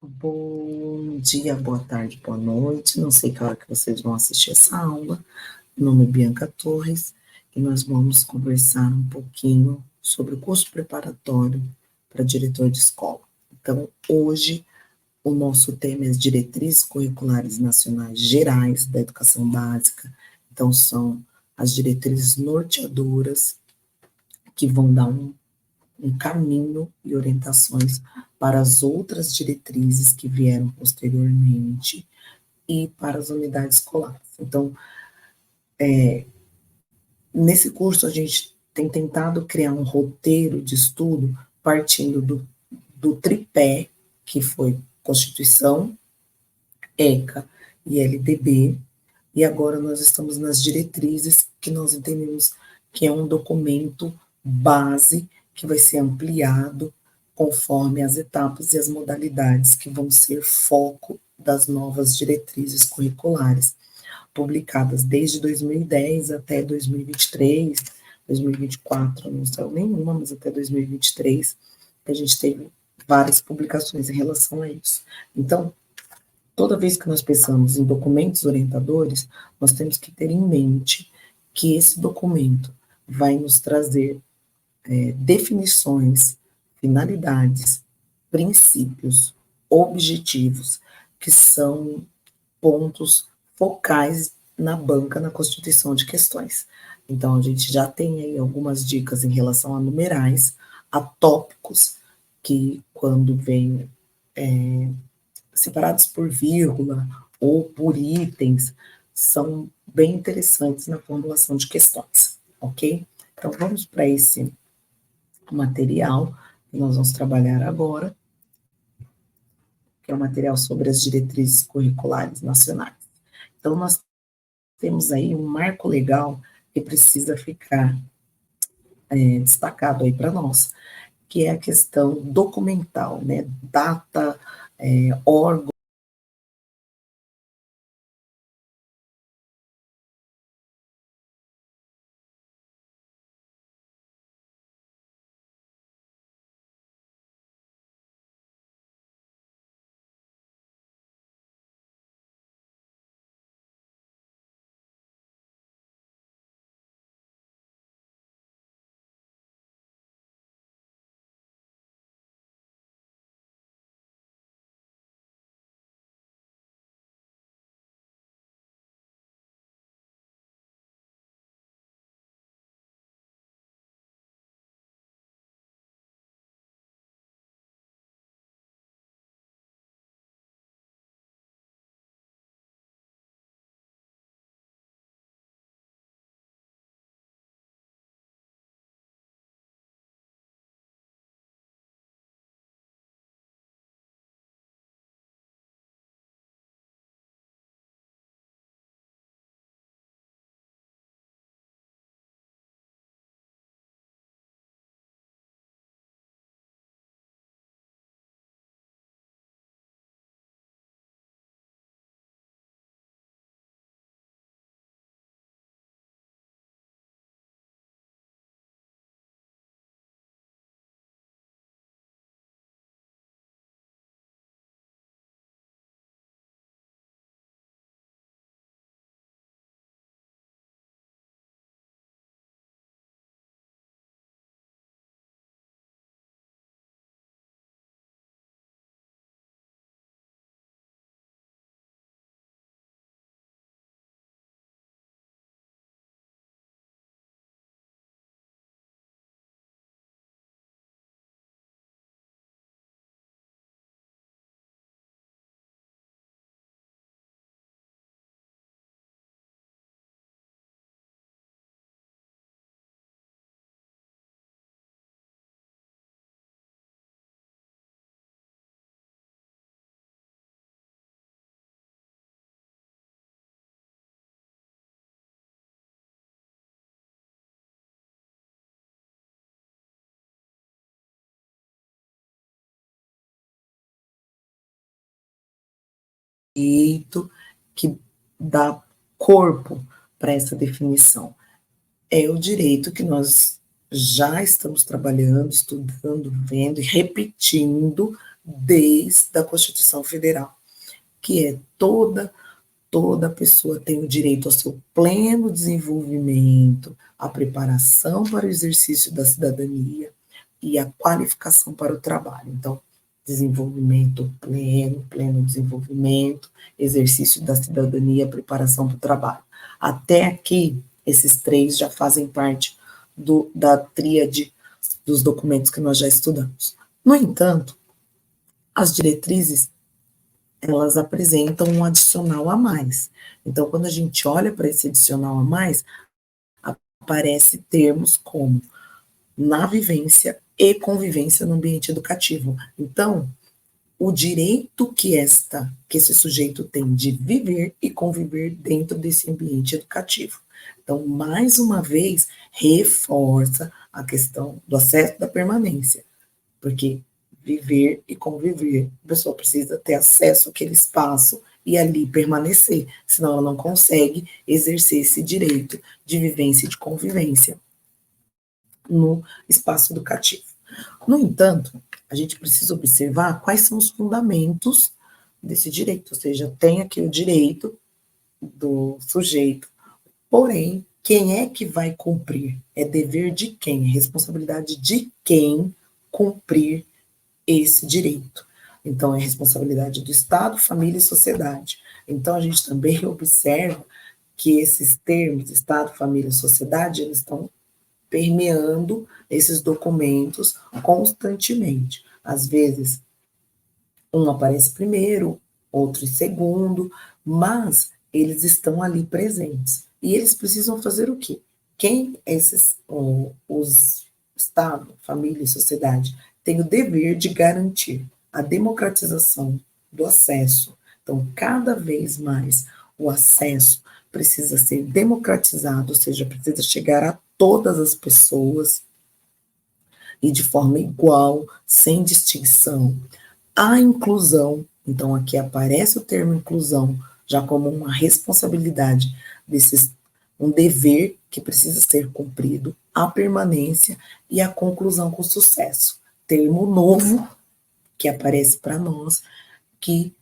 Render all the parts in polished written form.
Bom dia, boa tarde, boa noite. Não sei que hora que vocês vão assistir essa aula. Meu nome é Bianca Torres e nós vamos conversar um pouquinho sobre o curso preparatório para diretor de escola. Então, hoje, o nosso tema é as diretrizes curriculares nacionais gerais da educação básica. Então, são as diretrizes norteadoras que vão dar um caminho e orientações para as outras diretrizes que vieram posteriormente e para as unidades escolares. Então, nesse curso, a gente tem tentado criar um roteiro de estudo partindo do tripé, que foi Constituição, ECA e LDB, e agora nós estamos nas diretrizes, que nós entendemos que é um documento base que vai ser ampliado conforme as etapas e as modalidades que vão ser foco das novas diretrizes curriculares, publicadas desde 2010 até 2023, 2024, não saiu nenhuma, mas até 2023, a gente teve várias publicações em relação a isso. Então, toda vez que nós pensamos em documentos orientadores, nós temos que ter em mente que esse documento vai nos trazer definições, finalidades, princípios, objetivos, que são pontos focais na banca, na constituição de questões. Então, a gente já tem aí algumas dicas em relação a numerais, a tópicos, que quando vem separados por vírgula ou por itens, são bem interessantes na formulação de questões, ok? Então, vamos para esse material que nós vamos trabalhar agora, que é o material sobre as diretrizes curriculares nacionais. Então, nós temos aí um marco legal que precisa ficar destacado aí para nós, que é a questão documental, né? Data, órgão, direito que dá corpo para essa definição. É o direito que nós já estamos trabalhando, estudando, vendo e repetindo desde a Constituição Federal, que é toda pessoa tem o direito ao seu pleno desenvolvimento, à preparação para o exercício da cidadania e a qualificação para o trabalho. Então, desenvolvimento pleno, pleno desenvolvimento, exercício da cidadania, preparação para o trabalho. Até aqui, esses três já fazem parte da tríade dos documentos que nós já estudamos. No entanto, as diretrizes, elas apresentam um adicional a mais. Então, quando a gente olha para esse adicional a mais, aparece termos como na vivência e convivência no ambiente educativo. Então, o direito que esse sujeito tem de viver e conviver dentro desse ambiente educativo. Então, mais uma vez, reforça a questão do acesso da permanência, porque viver e conviver, a pessoa precisa ter acesso àquele espaço e ali permanecer, senão ela não consegue exercer esse direito de vivência e de convivência no espaço educativo. No entanto, a gente precisa observar quais são os fundamentos desse direito, ou seja, tem aqui o direito do sujeito, porém, quem é que vai cumprir? É dever de quem? É responsabilidade de quem cumprir esse direito. Então, é responsabilidade do Estado, família e sociedade. Então, a gente também observa que esses termos, Estado, família e sociedade, eles estão permeando esses documentos constantemente. Às vezes, um aparece primeiro, outro em segundo, mas eles estão ali presentes. E eles precisam fazer o quê? Quem os Estado, família e sociedade têm o dever de garantir a democratização do acesso. Então, cada vez mais o acesso precisa ser democratizado, ou seja, precisa chegar a todas as pessoas e de forma igual, sem distinção. A inclusão, então aqui aparece o termo inclusão, já como uma responsabilidade um dever que precisa ser cumprido, a permanência e a conclusão com sucesso. Termo novo que aparece para nós, que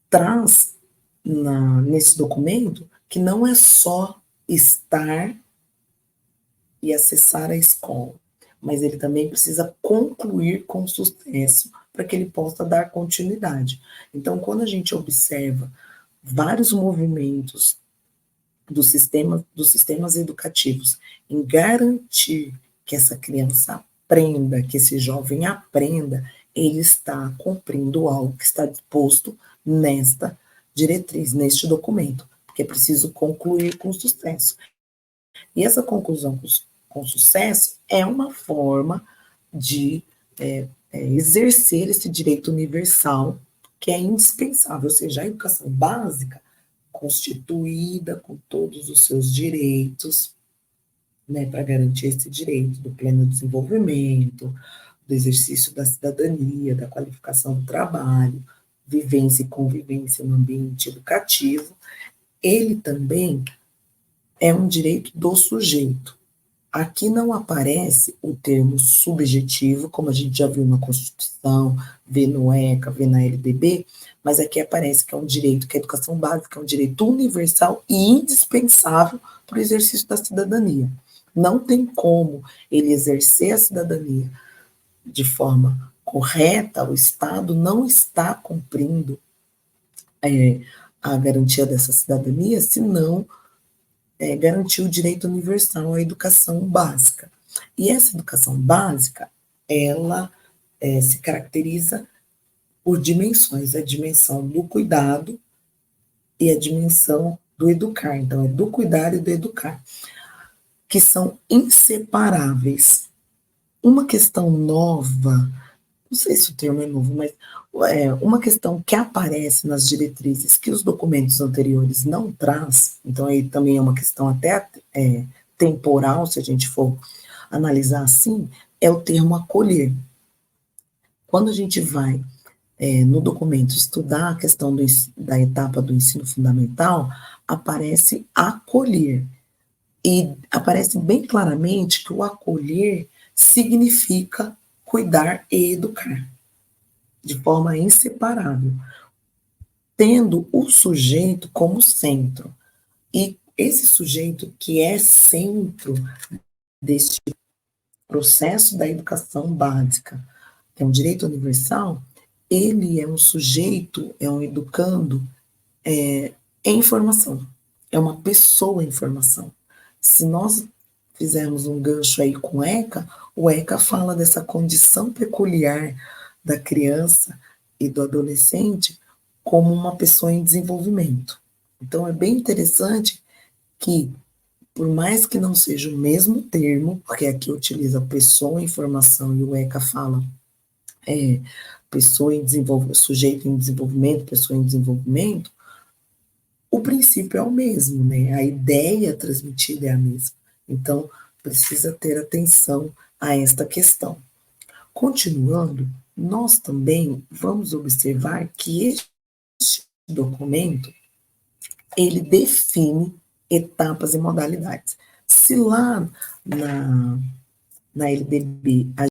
traz nesse documento que não é só estar e acessar a escola, mas ele também precisa concluir com sucesso para que ele possa dar continuidade. Então, quando a gente observa vários movimentos dos sistemas educativos em garantir que essa criança aprenda, que esse jovem aprenda, ele está cumprindo algo que está disposto nesta diretriz, neste documento, porque é preciso concluir com sucesso. E essa conclusão com sucesso é uma forma de exercer esse direito universal que é indispensável, ou seja, a educação básica constituída com todos os seus direitos, né, para garantir esse direito do pleno desenvolvimento, do exercício da cidadania, da qualificação do trabalho, vivência e convivência no ambiente educativo, ele também é um direito do sujeito. Aqui não aparece o termo subjetivo, como a gente já viu na Constituição, vê no ECA, vê na LDB, mas aqui aparece que é um direito, que a educação básica é um direito universal e indispensável para o exercício da cidadania. Não tem como ele exercer a cidadania de forma correta, o Estado não está cumprindo a garantia dessa cidadania, se não garantir o direito universal à educação básica. E essa educação básica, ela se caracteriza por dimensões, a dimensão do cuidado e a dimensão do educar. Então, é do cuidar e do educar, que são inseparáveis. Uma questão nova, não sei se o termo é novo, mas uma questão que aparece nas diretrizes que os documentos anteriores não traz, então aí também é uma questão até temporal, se a gente for analisar assim, é o termo acolher. Quando a gente vai no documento estudar a questão da etapa do ensino fundamental, aparece acolher. E aparece bem claramente que o acolher significa cuidar e educar. de forma inseparável, tendo o sujeito como centro. E esse sujeito que é centro deste processo da educação básica, que é um direito universal, ele é um sujeito, é um educando em formação, é uma pessoa em formação. Se nós fizermos um gancho aí com o ECA fala dessa condição peculiar da criança e do adolescente como uma pessoa em desenvolvimento. Então é bem interessante que, por mais que não seja o mesmo termo, porque aqui utiliza pessoa em formação e o ECA fala pessoa em desenvolvimento, sujeito em desenvolvimento, pessoa em desenvolvimento, o princípio é o mesmo, né? A ideia transmitida é a mesma. Então, precisa ter atenção a esta questão. Continuando, nós também vamos observar que este documento, ele define etapas e modalidades. Se lá na LDB a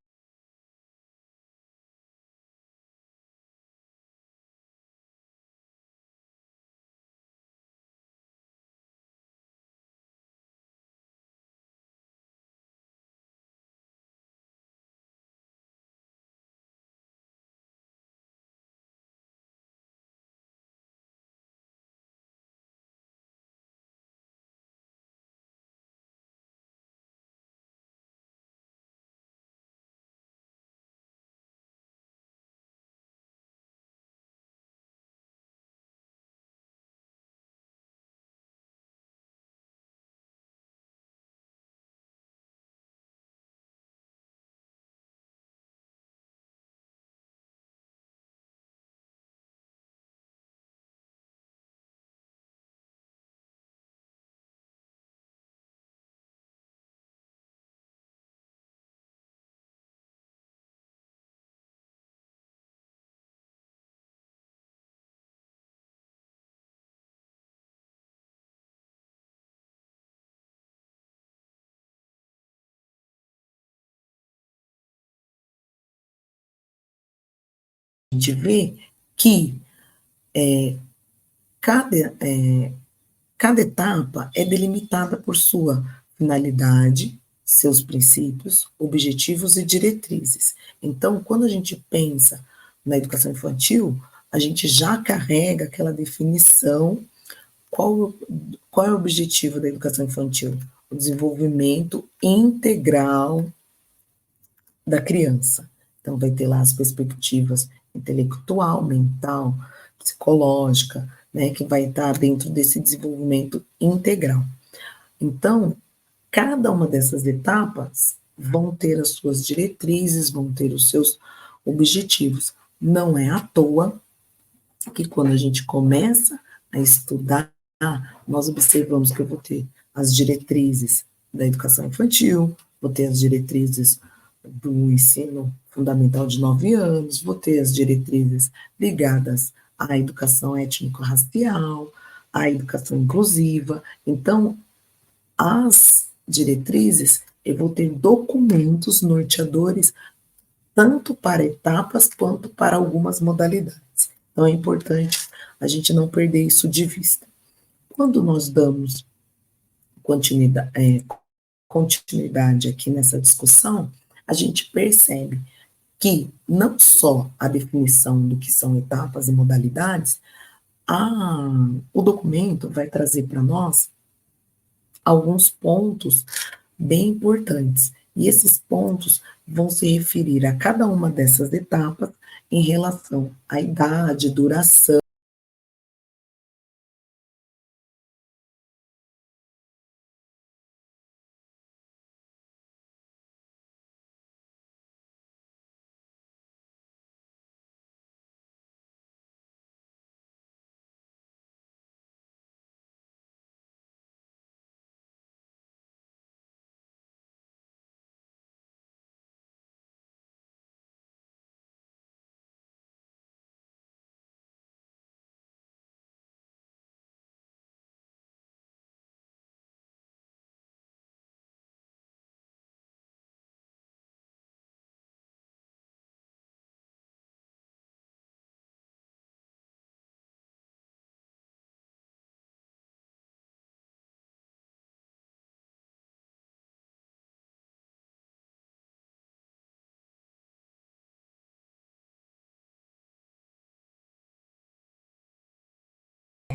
gente vê que cada, cada etapa é delimitada por sua finalidade, seus princípios, objetivos e diretrizes. Então, quando a gente pensa na educação infantil, a gente já carrega aquela definição. Qual, qual é o objetivo da educação infantil? O desenvolvimento integral da criança. Então, vai ter lá as perspectivas intelectual, mental, psicológica, né, que vai estar dentro desse desenvolvimento integral. Então, cada uma dessas etapas vão ter as suas diretrizes, vão ter os seus objetivos. Não é à toa que quando a gente começa a estudar, nós observamos que eu vou ter as diretrizes da educação infantil, vou ter as diretrizes do ensino fundamental de 9 anos, vou ter as diretrizes ligadas à educação étnico-racial, à educação inclusiva. Então, as diretrizes, eu vou ter documentos norteadores tanto para etapas quanto para algumas modalidades. Então é importante a gente não perder isso de vista. Quando nós damos continuidade aqui nessa discussão, a gente percebe que não só a definição do que são etapas e modalidades, o documento vai trazer para nós alguns pontos bem importantes. E esses pontos vão se referir a cada uma dessas etapas em relação à idade, duração,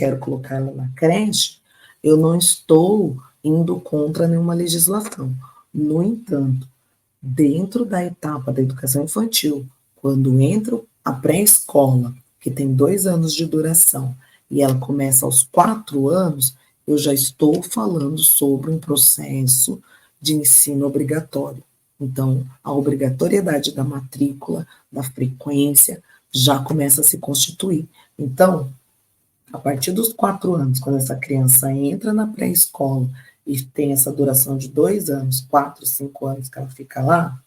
quero colocar ela na creche, eu não estou indo contra nenhuma legislação. No entanto, dentro da etapa da educação infantil, quando entra a pré-escola, que tem 2 anos de duração, e ela começa aos 4 anos, eu já estou falando sobre um processo de ensino obrigatório. Então, a obrigatoriedade da matrícula, da frequência, já começa a se constituir. Então, a partir dos 4 anos, quando essa criança entra na pré-escola e tem essa duração de 2 anos, 4, 5 anos que ela fica lá,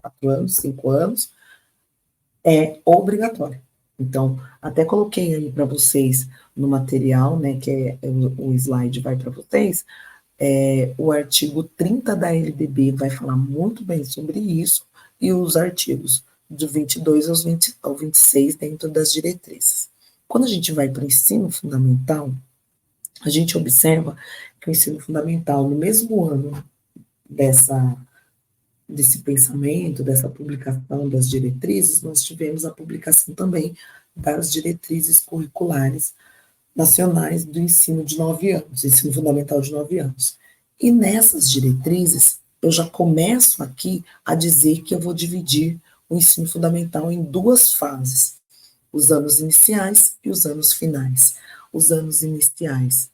4 anos, 5 anos, é obrigatório. Então, até coloquei aí para vocês no material, né, que o slide vai para vocês, o artigo 30 da LDB vai falar muito bem sobre isso, e os artigos do 22 ao 26 dentro das diretrizes. Quando a gente vai para o ensino fundamental, a gente observa que o ensino fundamental, no mesmo ano desse pensamento, dessa publicação das diretrizes, nós tivemos a publicação também das diretrizes curriculares nacionais do ensino de 9 anos, ensino fundamental de 9 anos. E nessas diretrizes, eu já começo aqui a dizer que eu vou dividir o ensino fundamental em 2 fases, os anos iniciais e os anos finais. Os anos iniciais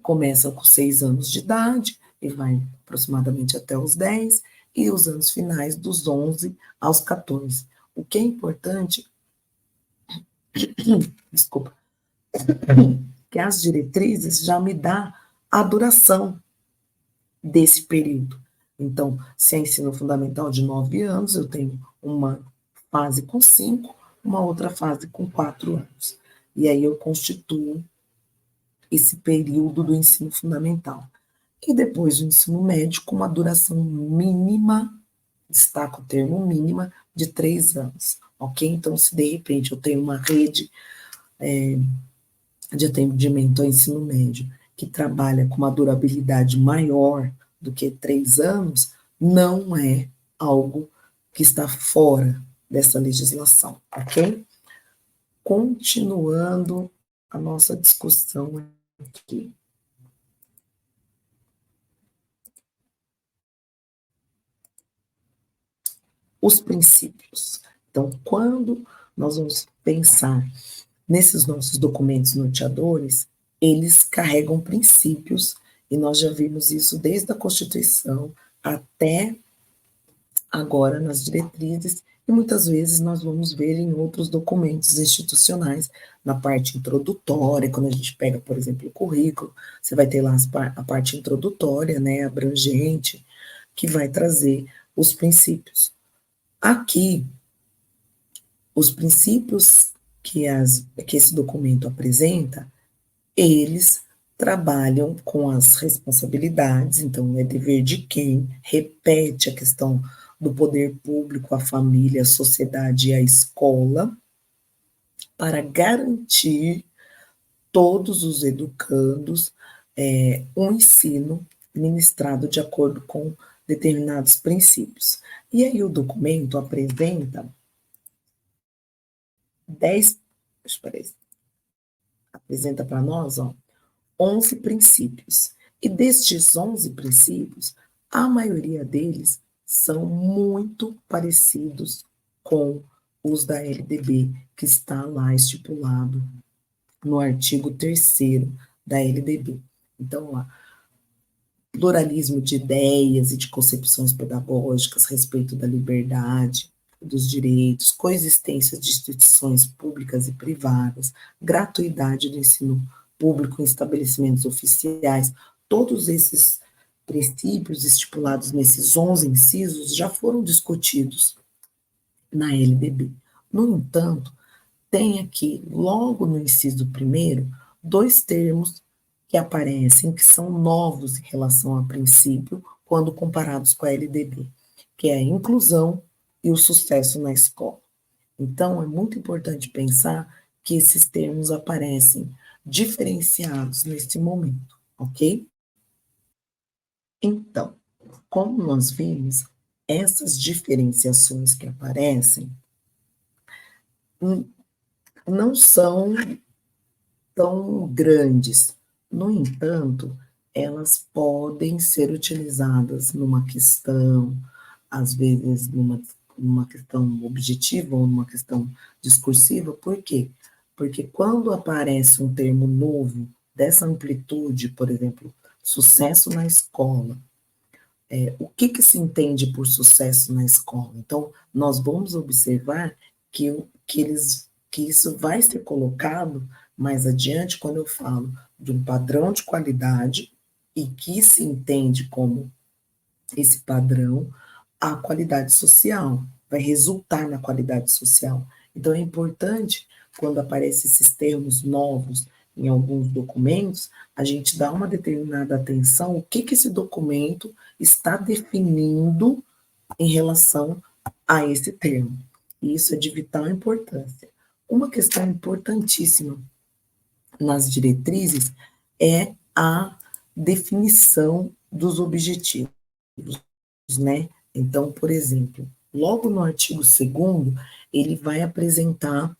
começam com 6 anos de idade e vai aproximadamente até os 10, e os anos finais dos 11 aos 14. O que é importante, desculpa, que as diretrizes já me dá a duração desse período. Então, se é ensino fundamental de 9 anos, eu tenho uma fase com 5, uma outra fase com 4 anos. E aí eu constituo esse período do ensino fundamental. E depois o ensino médio com uma duração mínima, destaco o termo mínima, de 3 anos. Ok? Então, se de repente eu tenho uma rede de atendimento ao ensino médio que trabalha com uma durabilidade maior do que 3 anos, não é algo que está fora dessa legislação, ok? Continuando a nossa discussão aqui. Os princípios. Então, quando nós vamos pensar nesses nossos documentos norteadores, eles carregam princípios, e nós já vimos isso desde a Constituição até agora nas diretrizes, e muitas vezes nós vamos ver em outros documentos institucionais, na parte introdutória, quando a gente pega, por exemplo, o currículo, você vai ter lá a parte introdutória, né, abrangente, que vai trazer os princípios. Aqui, os princípios que esse documento apresenta, eles trabalham com as responsabilidades, então é dever de quem, repete a questão do poder público, a família, a sociedade e a escola, para garantir todos os educandos um ensino ministrado de acordo com determinados princípios. E aí o documento apresenta 10, apresenta para nós, 11 princípios. E destes 11 princípios, a maioria deles são muito parecidos com os da LDB, que está lá estipulado no artigo 3º da LDB. Então, lá, pluralismo de ideias e de concepções pedagógicas, respeito da liberdade, dos direitos, coexistência de instituições públicas e privadas, gratuidade do ensino público em estabelecimentos oficiais, todos esses princípios estipulados nesses 11 incisos já foram discutidos na LDB. No entanto, tem aqui, logo no inciso primeiro, 2 termos que aparecem, que são novos em relação ao princípio, quando comparados com a LDB, que é a inclusão e o sucesso na escola. Então, é muito importante pensar que esses termos aparecem diferenciados nesse momento, ok? Então, como nós vimos, essas diferenciações que aparecem não são tão grandes. No entanto, elas podem ser utilizadas numa questão, às vezes numa questão objetiva ou numa questão discursiva. Por quê? Porque quando aparece um termo novo dessa amplitude, por exemplo, sucesso na escola, o que se entende por sucesso na escola? Então, nós vamos observar que isso vai ser colocado mais adiante quando eu falo de um padrão de qualidade e que se entende como esse padrão a qualidade social, vai resultar na qualidade social. Então, é importante, quando aparecem esses termos novos em alguns documentos, a gente dá uma determinada atenção o que esse documento está definindo em relação a esse termo. E isso é de vital importância. Uma questão importantíssima nas diretrizes é a definição dos objetivos, né? Então, por exemplo, logo no artigo 2º, ele vai apresentar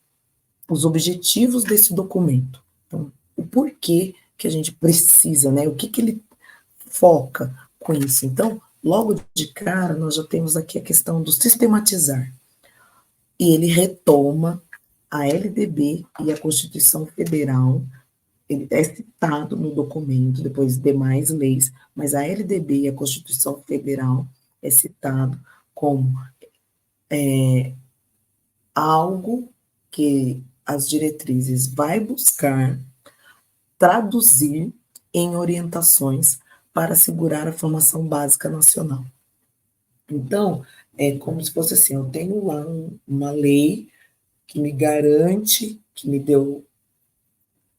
os objetivos desse documento. Então, o porquê que a gente precisa, né? O que ele foca com isso. Então, logo de cara, nós já temos aqui a questão do sistematizar. E ele retoma a LDB e a Constituição Federal. Ele é citado no documento, depois demais leis, mas a LDB e a Constituição Federal é citado como algo que as diretrizes vai buscar traduzir em orientações para assegurar a formação básica nacional. Então, é como se fosse assim, eu tenho lá uma lei que me garante, que me deu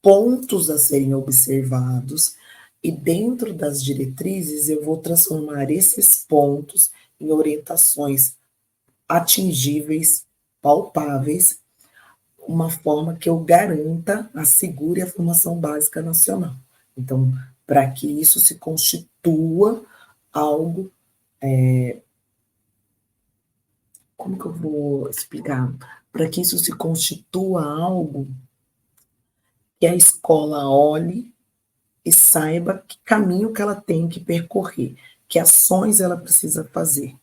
pontos a serem observados, e dentro das diretrizes eu vou transformar esses pontos em orientações atingíveis, palpáveis, uma forma que eu garanta, assegure a formação básica nacional. Então, para que isso se constitua algo, como que eu vou explicar? Para que isso se constitua algo que a escola olhe e saiba que caminho que ela tem que percorrer, que ações ela precisa fazer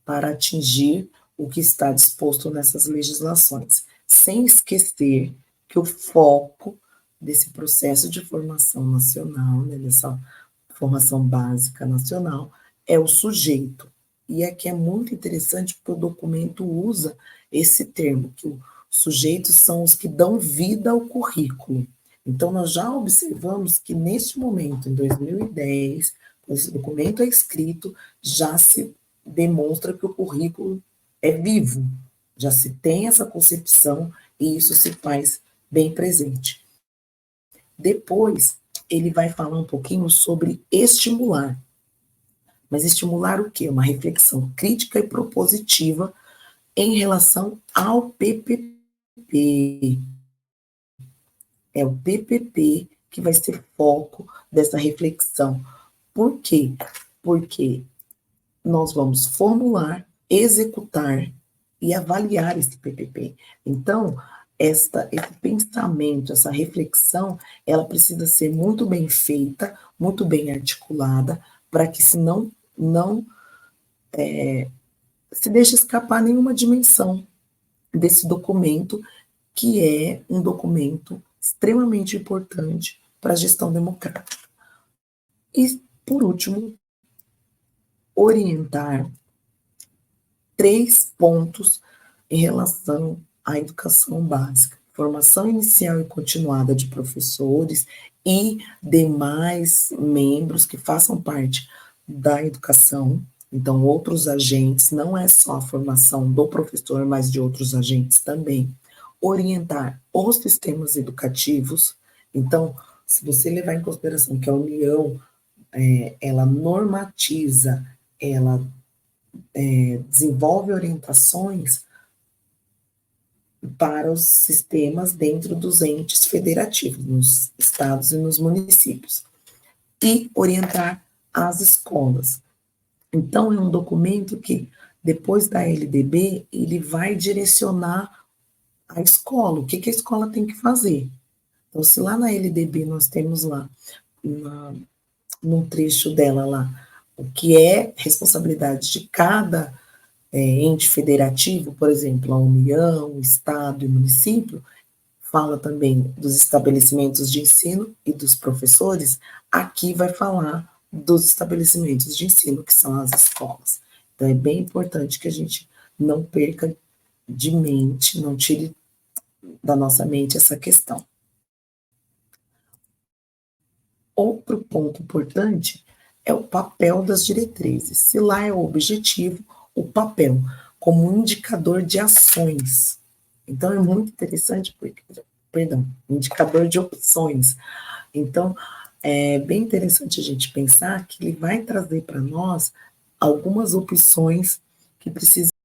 para atingir o que está disposto nessas legislações, sem esquecer que o foco desse processo de formação nacional, né, dessa formação básica nacional, é o sujeito. E aqui é muito interessante porque o documento usa esse termo, que os sujeitos são os que dão vida ao currículo. Então, nós já observamos que, neste momento, em 2010, quando esse documento é escrito, já se demonstra que o currículo é vivo, já se tem essa concepção e isso se faz bem presente. Depois, ele vai falar um pouquinho sobre estimular. Mas estimular o quê? Uma reflexão crítica e propositiva em relação ao PPP. É o PPP que vai ser foco dessa reflexão. Por quê? Porque nós vamos formular, executar e avaliar esse PPP. Então, esse pensamento, essa reflexão, ela precisa ser muito bem feita, muito bem articulada, para que não se deixe escapar nenhuma dimensão desse documento, que é um documento extremamente importante para a gestão democrática. E, por último, orientar 3 pontos em relação à educação básica: formação inicial e continuada de professores e demais membros que façam parte da educação. Então, outros agentes, não é só a formação do professor, mas de outros agentes também. Orientar os sistemas educativos. Então, se você levar em consideração que a União, ela normatiza, ela desenvolve orientações para os sistemas dentro dos entes federativos, nos estados e nos municípios, e orientar as escolas. Então, é um documento que, depois da LDB, ele vai direcionar a escola, o que a escola tem que fazer. Então, se lá na LDB nós temos lá, num trecho dela lá, o que é responsabilidade de cada ente federativo, por exemplo, a União, o Estado e o município, fala também dos estabelecimentos de ensino e dos professores, aqui vai falar dos estabelecimentos de ensino, que são as escolas. Então, é bem importante que a gente não perca de mente, não tire da nossa mente essa questão. Outro ponto importante é o papel das diretrizes. Se lá é o objetivo, o papel como indicador de ações. Então é muito interessante, porque, perdão, indicador de opções. Então é bem interessante a gente pensar que ele vai trazer para nós algumas opções que precisam.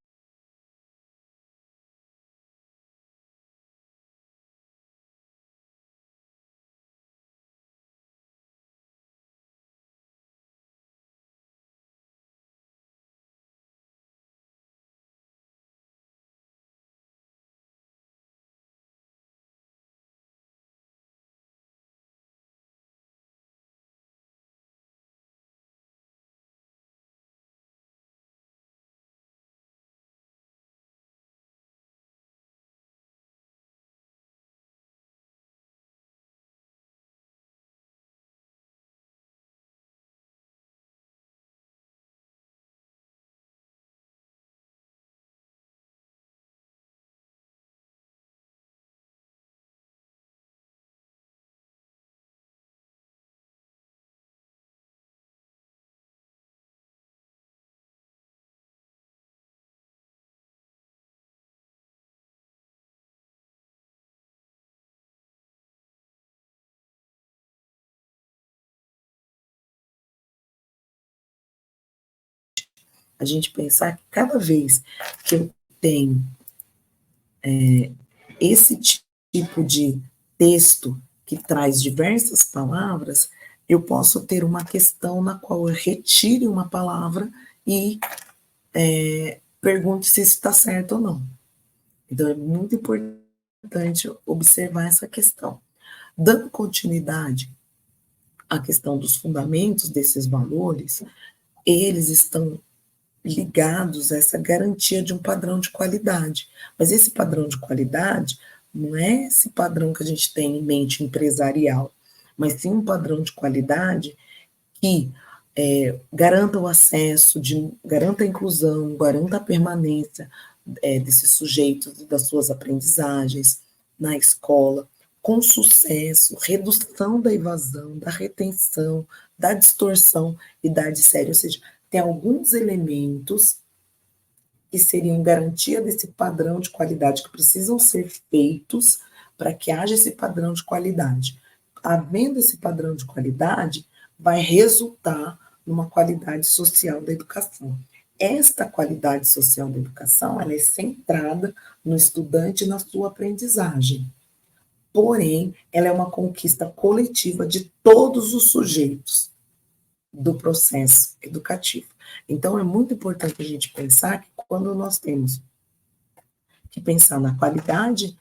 A gente pensar que cada vez que eu tenho esse tipo de texto que traz diversas palavras, eu posso ter uma questão na qual eu retire uma palavra e pergunte se isso está certo ou não. Então, é muito importante observar essa questão. Dando continuidade à questão dos fundamentos desses valores, eles estão ligados a essa garantia de um padrão de qualidade. Mas esse padrão de qualidade não é esse padrão que a gente tem em mente empresarial, mas sim um padrão de qualidade que garanta o acesso, garanta a inclusão, garanta a permanência desses sujeitos e das suas aprendizagens na escola, com sucesso, redução da evasão, da retenção, da distorção e da adsério, ou seja, tem alguns elementos que seriam garantia desse padrão de qualidade que precisam ser feitos para que haja esse padrão de qualidade. Havendo esse padrão de qualidade, vai resultar numa qualidade social da educação. Esta qualidade social da educação, ela é centrada no estudante e na sua aprendizagem. Porém, ela é uma conquista coletiva de todos os sujeitos do processo educativo. Então, é muito importante a gente pensar que quando nós temos que pensar na qualidade,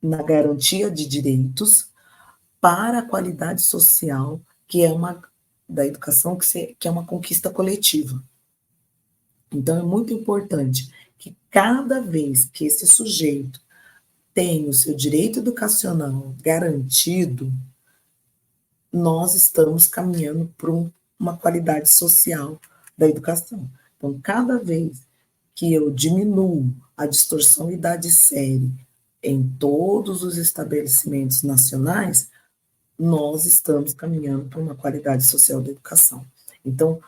na garantia de direitos para a qualidade social, que é uma da educação, que é uma conquista coletiva. Então, é muito importante que cada vez que esse sujeito tem o seu direito educacional garantido, nós estamos caminhando para uma qualidade social da educação. Então, cada vez que eu diminuo a distorção idade série em todos os estabelecimentos nacionais, nós estamos caminhando para uma qualidade social da educação. Então,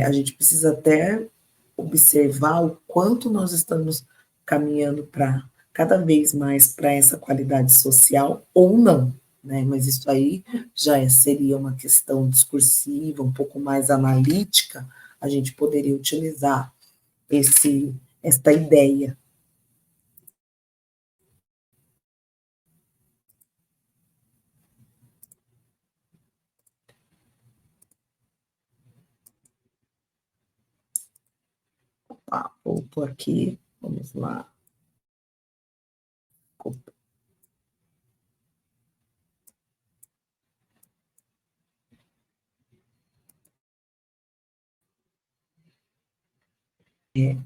a gente precisa até observar o quanto nós estamos caminhando para cada vez mais para essa qualidade social ou não, né? Mas isso aí seria uma questão discursiva, um pouco mais analítica, a gente poderia utilizar esta ideia. Voltou aqui, vamos lá.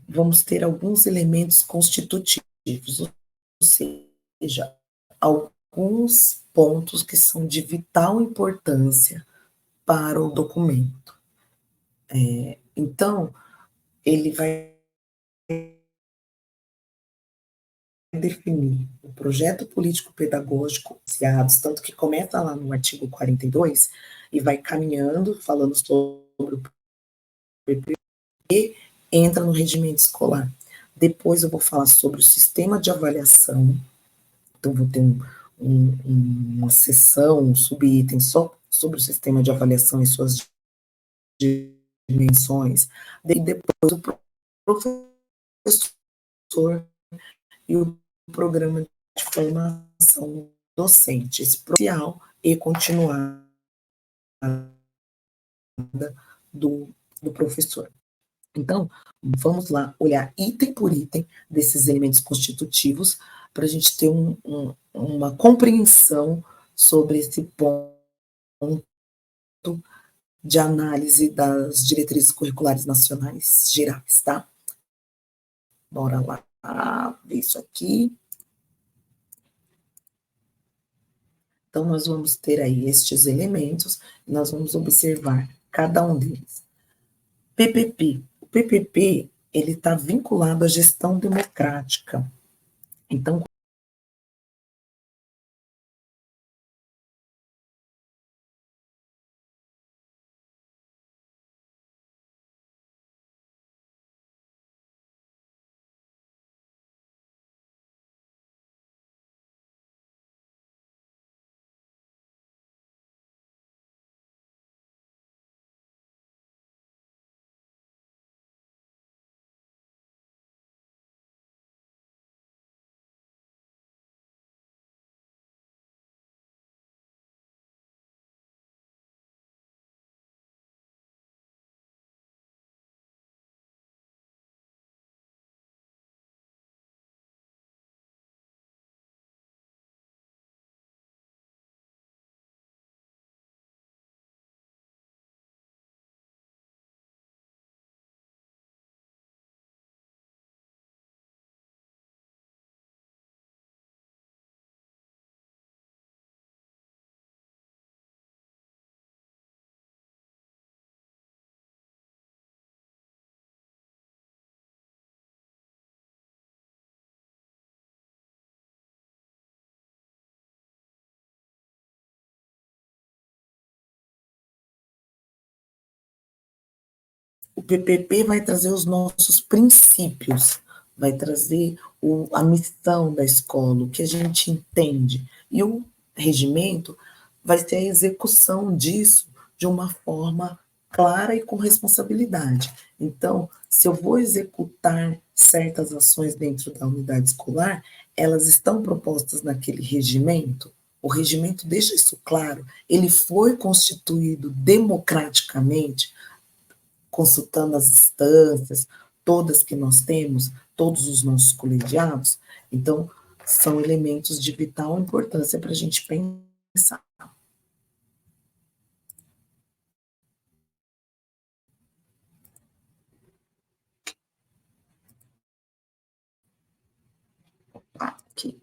Vamos ter alguns elementos constitutivos, ou seja, alguns pontos que são de vital importância para o documento. Então, ele vai definir o projeto político-pedagógico, tanto que começa lá no artigo 42 e vai caminhando, falando sobre o PP, entra no regimento escolar. Depois eu vou falar sobre o sistema de avaliação, então vou ter uma seção, um subitem só sobre o sistema de avaliação e suas dimensões, e depois o professor e o programa de formação docente, especial e continuada do, do professor. Então, vamos lá olhar item por item desses elementos constitutivos para a gente ter uma compreensão sobre esse ponto de análise das diretrizes curriculares nacionais gerais, tá? Bora lá ver isso aqui. Então, nós vamos ter aí estes elementos e nós vamos observar cada um deles. PPP. O PPP, ele está vinculado à gestão democrática. Então, o PPP vai trazer os nossos princípios, vai trazer a missão da escola, o que a gente entende. E o regimento vai ser a execução disso de uma forma clara e com responsabilidade. Então, se eu vou executar certas ações dentro da unidade escolar, elas estão propostas naquele regimento. O regimento deixa isso claro, ele foi constituído democraticamente, consultando as instâncias, todas que nós temos, todos os nossos colegiados. Então, são elementos de vital importância para a gente pensar. Aqui.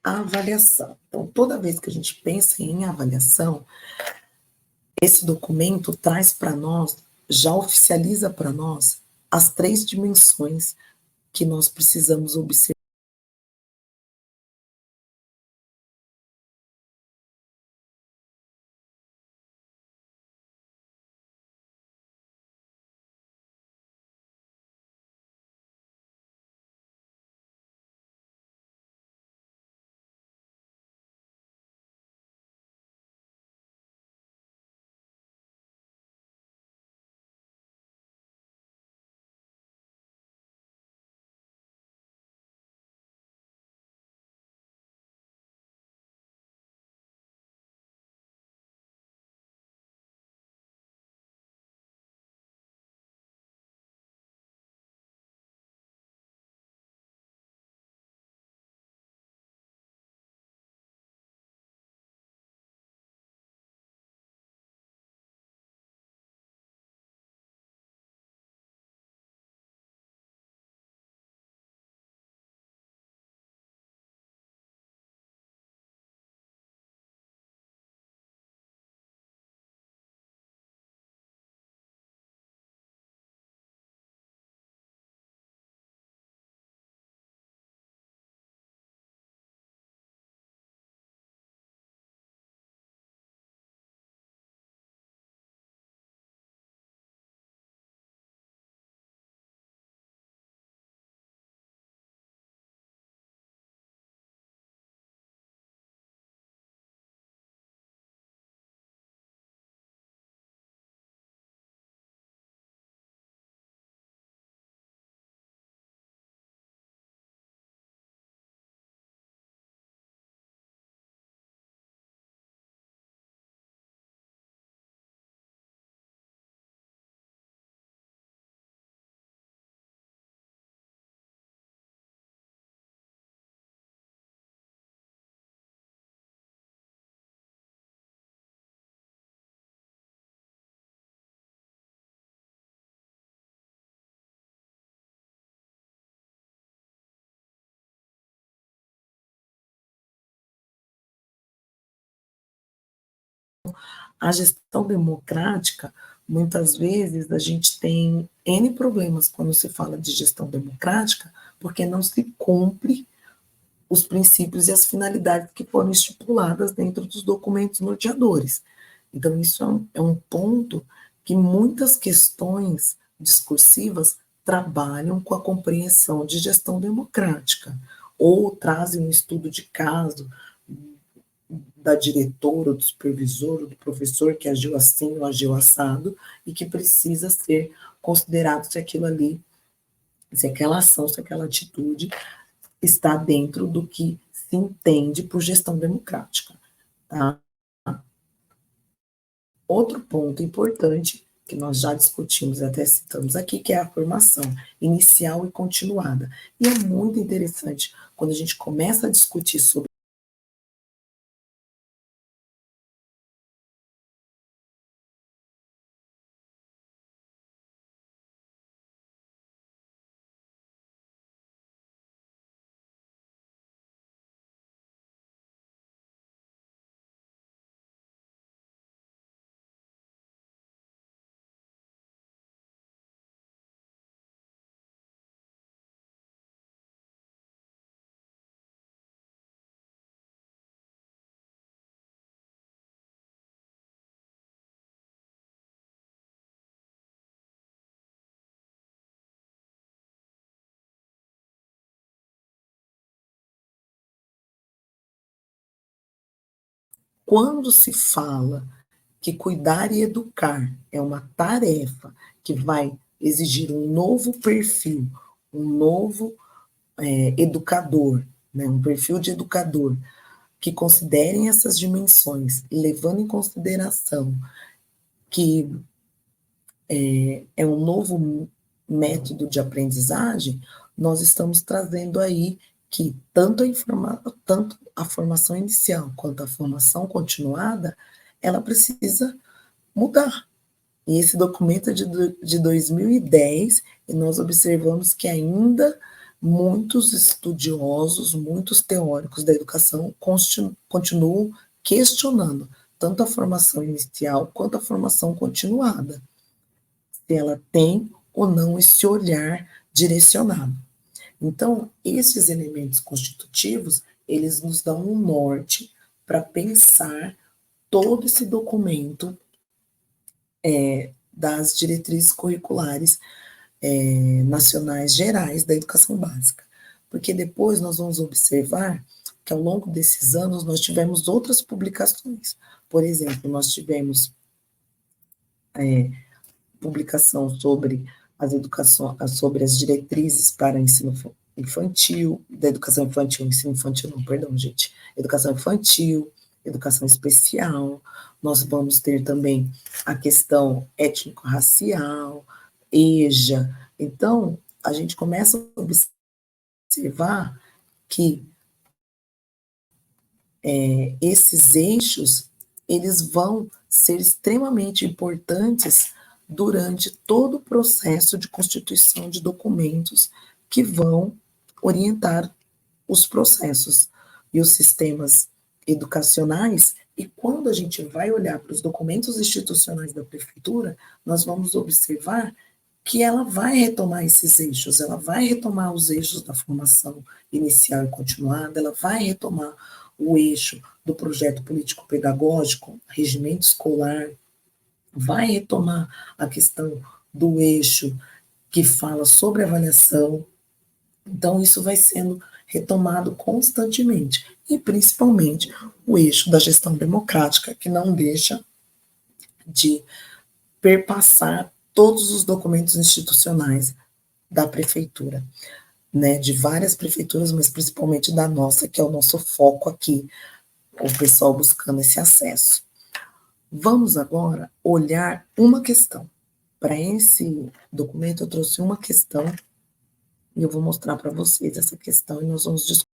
A avaliação. Então, toda vez que a gente pensa em avaliação, esse documento traz para nós, já oficializa para nós, as 3 dimensões que nós precisamos observar. a gestão democrática, muitas vezes a gente tem N problemas quando se fala de gestão democrática, porque não se cumpre os princípios e as finalidades que foram estipuladas dentro dos documentos norteadores. Então, isso é um ponto que muitas questões discursivas trabalham com a compreensão de gestão democrática, ou trazem um estudo de caso da diretora, ou do supervisor, ou do professor que agiu assim ou agiu assado, e que precisa ser considerado se aquilo ali, se aquela ação, se aquela atitude está dentro do que se entende por gestão democrática. Tá? Outro ponto importante, que nós já discutimos e até citamos aqui, que é a formação inicial e continuada. E é muito interessante quando a gente começa a discutir sobre quando se fala que cuidar e educar é uma tarefa que vai exigir um novo perfil, um novo educador, né, um perfil de educador que considerem essas dimensões, levando em consideração que é um novo método de aprendizagem, nós estamos trazendo aí que tanto a formação inicial quanto a formação continuada, ela precisa mudar. E esse documento é de 2010, e nós observamos que ainda muitos estudiosos, muitos teóricos da educação continuam questionando tanto a formação inicial quanto a formação continuada, se ela tem ou não esse olhar direcionado. Então, esses elementos constitutivos, eles nos dão um norte para pensar todo esse documento das diretrizes curriculares nacionais gerais da educação básica. Porque depois nós vamos observar que ao longo desses anos nós tivemos outras publicações. Por exemplo, nós tivemos publicação sobre sobre as diretrizes para ensino infantil, da educação infantil, ensino infantil não, perdão, gente, educação infantil, educação especial, nós vamos ter também a questão étnico-racial, EJA, então a gente começa a observar que esses eixos, eles vão ser extremamente importantes durante todo o processo de constituição de documentos que vão orientar os processos e os sistemas educacionais. E quando a gente vai olhar para os documentos institucionais da prefeitura, nós vamos observar que ela vai retomar esses eixos, ela vai retomar os eixos da formação inicial e continuada, ela vai retomar o eixo do projeto político-pedagógico, regimento escolar, vai retomar a questão do eixo que fala sobre avaliação. Então, isso vai sendo retomado constantemente, e principalmente o eixo da gestão democrática, que não deixa de perpassar todos os documentos institucionais da prefeitura, né, de várias prefeituras, mas principalmente da nossa, que é o nosso foco aqui, o pessoal buscando esse acesso. Vamos agora olhar uma questão. Para esse documento, eu trouxe uma questão e eu vou mostrar para vocês essa questão e nós vamos discutir.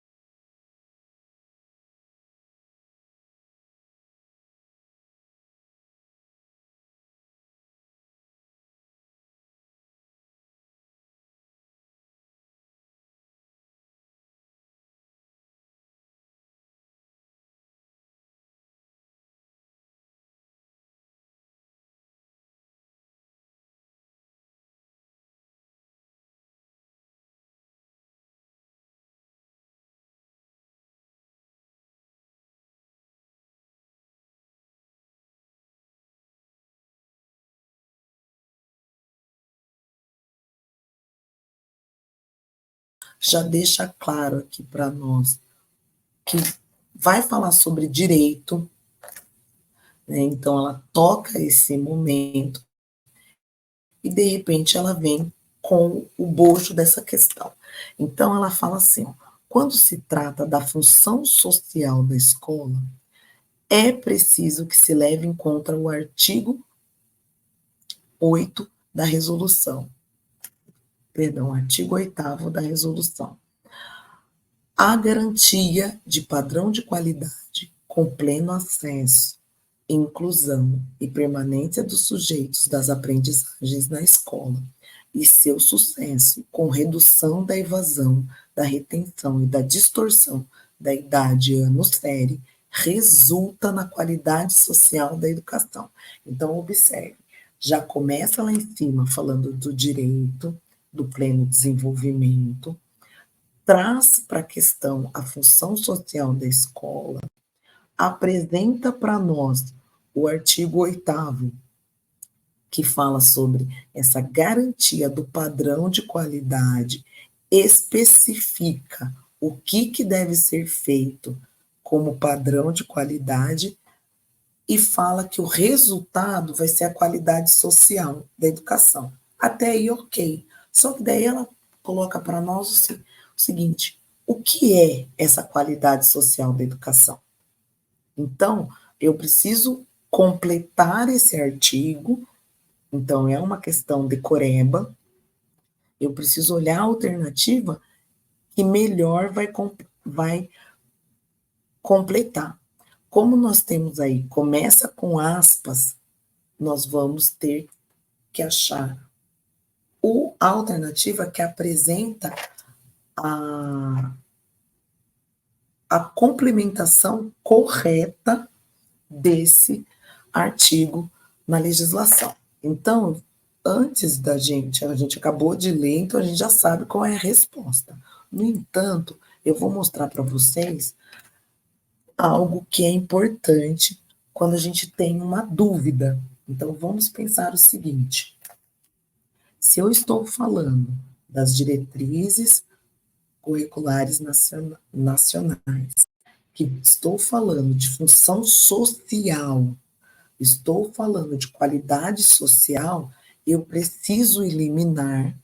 já deixa claro aqui para nós que vai falar sobre direito, né? Então ela toca esse momento e de repente ela vem com o bojo dessa questão. Então ela fala assim, ó, quando se trata da função social da escola, é preciso que se leve em conta o artigo 8 da resolução. Perdão, artigo 8º da resolução. A garantia de padrão de qualidade com pleno acesso, inclusão e permanência dos sujeitos das aprendizagens na escola e seu sucesso com redução da evasão, da retenção e da distorção da idade ano-série resulta na qualidade social da educação. Então, observe, já começa lá em cima falando do direito, do pleno desenvolvimento, traz para a questão a função social da escola, apresenta para nós o artigo 8º, que fala sobre essa garantia do padrão de qualidade, especifica o que deve ser feito como padrão de qualidade e fala que o resultado vai ser a qualidade social da educação. Até aí, ok. Só que daí ela coloca para nós o seguinte: o que é essa qualidade social da educação? Então, eu preciso completar esse artigo, então é uma questão decoreba, eu preciso olhar a alternativa que melhor vai completar. Como nós temos aí, começa com aspas, nós vamos ter que achar a alternativa que apresenta a complementação correta desse artigo na legislação. Então, antes a gente acabou de ler, então a gente já sabe qual é a resposta. No entanto, eu vou mostrar para vocês algo que é importante quando a gente tem uma dúvida. Então, vamos pensar o seguinte: se eu estou falando das diretrizes curriculares nacionais, que estou falando de função social, estou falando de qualidade social, eu preciso eliminar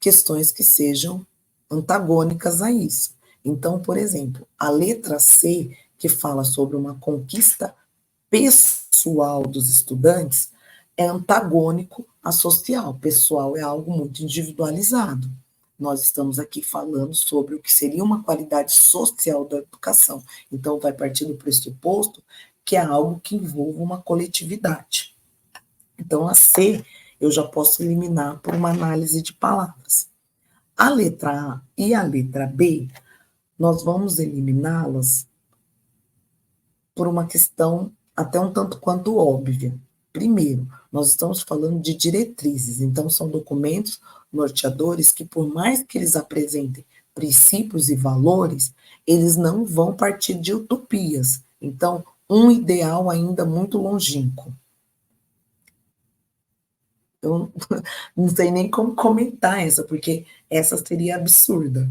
questões que sejam antagônicas a isso. Então, por exemplo, a letra C, que fala sobre uma conquista pessoal dos estudantes, é antagônico à social. Pessoal é algo muito individualizado. Nós estamos aqui falando sobre o que seria uma qualidade social da educação. Então, vai partir do pressuposto que é algo que envolva uma coletividade. Então, a C eu já posso eliminar por uma análise de palavras. A letra A e a letra B, nós vamos eliminá-las por uma questão até um tanto quanto óbvia. Primeiro, nós estamos falando de diretrizes, então são documentos norteadores que, por mais que eles apresentem princípios e valores, eles não vão partir de utopias. Então, um ideal ainda muito longínquo. Eu não sei nem como comentar essa, porque essa seria absurda.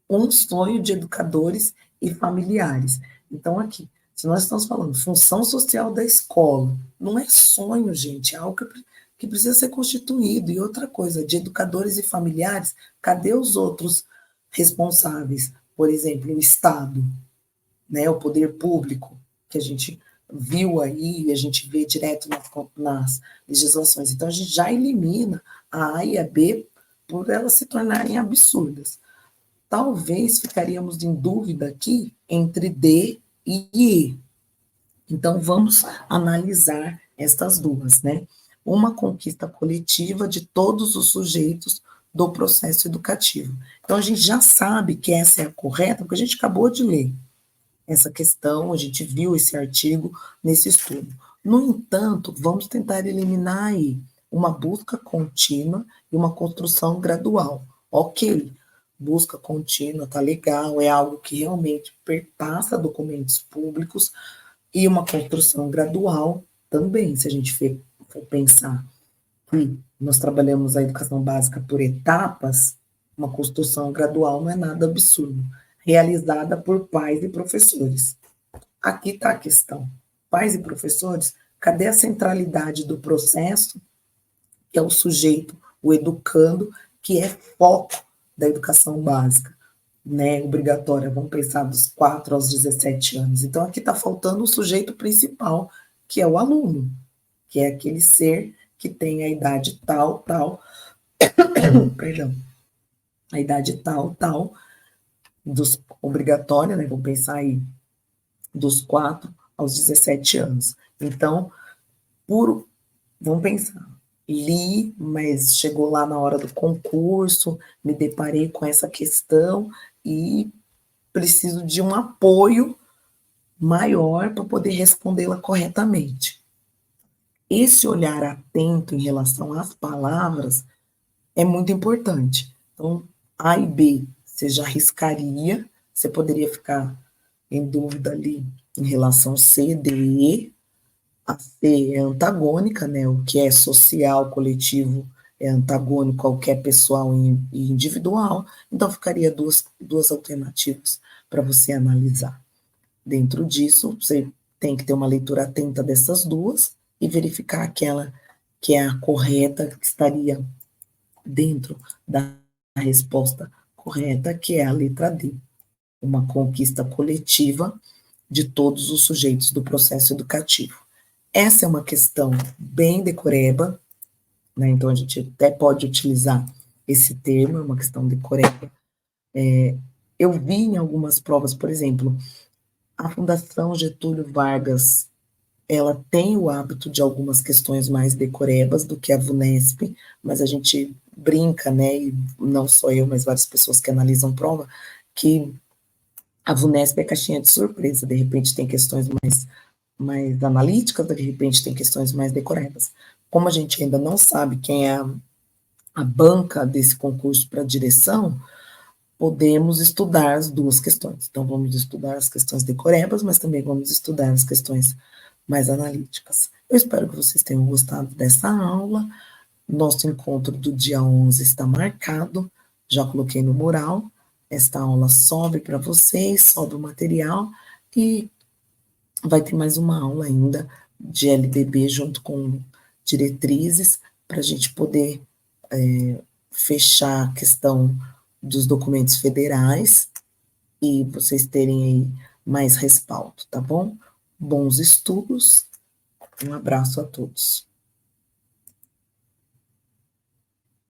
Um sonho de educadores e familiares. Então, aqui, se nós estamos falando função social da escola, não é sonho, gente, é algo que precisa ser constituído. E outra coisa, de educadores e familiares, cadê os outros responsáveis? Por exemplo, o Estado, né, o poder público, que a gente viu aí, a gente vê direto nas legislações. Então, a gente já elimina a A e a B por elas se tornarem absurdas. Talvez ficaríamos em dúvida aqui entre D e E. Então, vamos analisar estas duas, né? Uma conquista coletiva de todos os sujeitos do processo educativo. Então, a gente já sabe que essa é a correta, porque a gente acabou de ler essa questão, a gente viu esse artigo nesse estudo. No entanto, vamos tentar eliminar aí uma busca contínua e uma construção gradual. Ok, busca contínua, tá legal, é algo que realmente perpassa documentos públicos, e uma construção gradual também, se a gente for pensar que nós trabalhamos a educação básica por etapas, Uma construção gradual não é nada absurdo, realizada por pais e professores. Aqui está a questão. Pais e professores, cadê a centralidade do processo, que é o sujeito, o educando, que é foco da educação básica, né, obrigatória, vamos pensar dos 4 aos 17 anos. Então, aqui está faltando o sujeito principal, que é o aluno, que é aquele ser que tem a idade tal, tal, perdão, a idade tal, tal, dos obrigatória, né, vamos pensar aí, dos 4 aos 17 anos. Então, por, vamos pensar, li, mas chegou lá na hora do concurso, me deparei com essa questão e preciso de um apoio maior para poder respondê-la corretamente. Esse olhar atento em relação às palavras é muito importante. Então, A e B, você já arriscaria, você poderia ficar em dúvida ali em relação C, D e E. A C é antagônica, né? O que é social, coletivo, é antagônico ao que é pessoal e individual. Então, ficaria duas alternativas para você analisar. Dentro disso, você tem que ter uma leitura atenta dessas duas e verificar aquela que é a correta, que estaria dentro da resposta correta, que é a letra D, uma conquista coletiva de todos os sujeitos do processo educativo. Essa é uma questão bem decoreba, né? Então a gente até pode utilizar esse termo, é uma questão decoreba. Eu vi em algumas provas, por exemplo, a Fundação Getúlio Vargas, ela tem o hábito de algumas questões mais decorebas do que a VUNESP, mas a gente brinca, né, e não só eu, mas várias pessoas que analisam prova, que a VUNESP é caixinha de surpresa, de repente tem questões mais analíticas, de repente tem questões mais decorebas. Como a gente ainda não sabe quem é a banca desse concurso para direção, podemos estudar as duas questões. Então, vamos estudar as questões decorebas, mas também vamos estudar as questões mais analíticas. Eu espero que vocês tenham gostado dessa aula. Nosso encontro do dia 11 está marcado, já coloquei no mural. Esta aula sobe para vocês, sobe o material e vai ter mais uma aula ainda de LDB junto com diretrizes para a gente poder fechar a questão dos documentos federais e vocês terem aí mais respaldo, tá bom? Bons estudos, um abraço a todos.